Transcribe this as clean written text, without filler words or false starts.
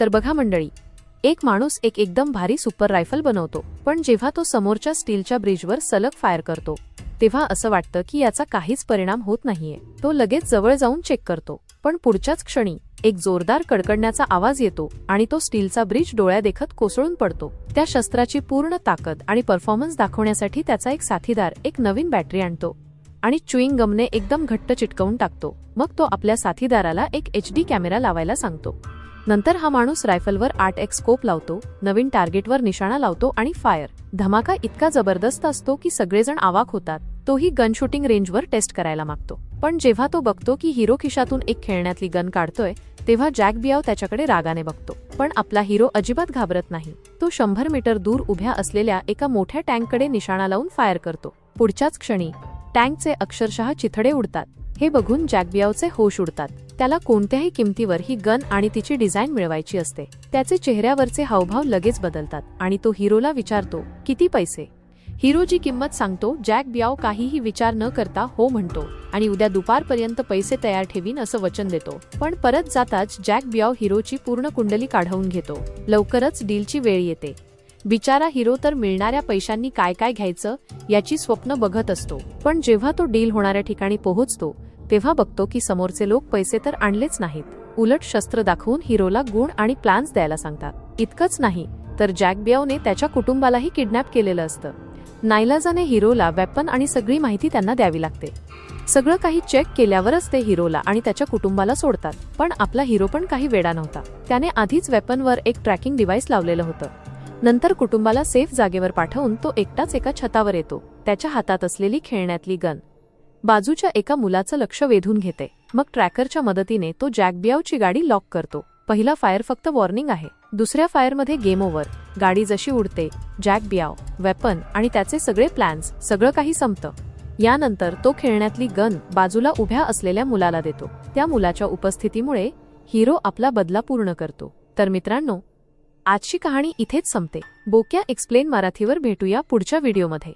तर बघा मंडळी, एक माणूस एक एकदम भारी सुपर रायफल बनवतो, पण जेव्हा तो समोरच्या स्टीलच्या ब्रिजवर सलग फायर करतो तेव्हा असं वाटतं की याचा काहीच परिणाम होत नाहीये. तो लगेच जवळ जाऊन चेक करतो, पण पुढच्याच क्षणी एक जोरदार कडकडण्याचा आवाज येतो आणि तो स्टीलचा ब्रिज डोळ्यादेखत कोसळून पडतो. त्या शस्त्राची पूर्ण ताकद आणि परफॉर्मन्स दाखवण्यासाठी त्याचा एक साथीदार एक नवीन बॅटरी आणतो आणि च्युइंग गमने एकदम घट्ट चिटकवून टाकतो. मग तो आपल्या साथीदाराला एक HD कॅमेरा लावायला सांगतो. नंतर हा माणूस रायफलवर 8x स्कोप लावतो, नवीन टार्गेटवर निशाणा लावतो आणि फायर. धमाका इतका जबरदस्त असतो की सगळेजण अवाक होतात. तोही गन शूटिंग रेंजवर टेस्ट करायला मागतो, पण जेव्हा तो बघतो की हिरो खिशातून एक खेळण्यातली गन काढतोय तेव्हा जॅक बियाव त्याच्याकडे रागाने बघतो. पण आपला हिरो अजिबात घाबरत नाही. तो 100 मीटर दूर उभ्या असलेल्या एका मोठ्या टँककडे निशाणा लावून फायर करतो. पुढच्याच क्षणी टँकचे अक्षरशः चिथडे उडतात. हे बघून जॅक बियावचे होश उडतात. त्याला कोणत्याही किमतीवर ही गन आणि तिची डिझाईन मिळवायची असते. त्याचे चेहऱ्यावरचे हावभाव लगेच बदलतात आणि तो हिरोला विचारतो, किती पैसे? हिरो जी किंमत सांगतो. जॅक बियाव काहीही विचार न करता हो म्हणतो आणि उद्या दुपारपर्यंत पैसे तयार ठेवीन असं वचन देतो. पण परत जाताच जॅक बियाव हिरोची पूर्ण कुंडली काढवून घेतो. लवकरच डीलची वेळ येते. बिचारा हिरो तर मिळणाऱ्या पैशांनी काय काय घ्यायचं याची स्वप्न बघत असतो. पण जेव्हा तो डील होणाऱ्या ठिकाणी पोहोचतो तेव्हा बघतो की समोरचे लोक पैसे तर आणलेच नाहीत, उलट शस्त्र दाखवून हिरोला गुण आणि प्लॅन्स द्यायला सांगतात. इतकंच नाही तर जॅक बियावने त्याच्या कुटुंबालाही किडनॅप केलेलं असतं. नाईलाजाने हिरोला वेपन आणि सगळी माहिती त्यांना द्यावी लागते. सगळं काही चेक केल्यावरच ते हिरोला आणि त्याच्या कुटुंबाला सोडतात. पण आपला हिरो पण काही वेडा नव्हता. त्याने आधीच वेपनवर एक ट्रॅकिंग डिव्हाइस लावलेलं होतं. नंतर कुटुंबाला सेफ जागेवर पाठवून तो एकटाच एका छतावर येतो. त्याच्या हातात असलेली खेळण्यातली गन बाजूच्या एका मुलाचं लक्ष वेधून घेते. मग ट्रॅकरच्या मदतीने तो जॅक बियावची गाडी लॉक करतो. पहिला फायर फक्त वॉर्निंग आहे. दुसऱ्या फायरमध्ये गेम ओव्हर. गाडी जशी उडते, जॅक बियाव, वेपन आणि त्याचे सगळे प्लॅन्स, सगळं काही संपतं. यानंतर तो खेळण्यातली गन बाजूला उभ्या असलेल्या मुलाला देतो. त्या मुलाच्या उपस्थितीमुळे हिरो आपला बदला पूर्ण करतो. तर मित्रांनो, आजची कहाणी इथेच संपते. बोक्या एक्सप्लेन मराठीवर भेटूया पुढच्या व्हिडिओमध्ये.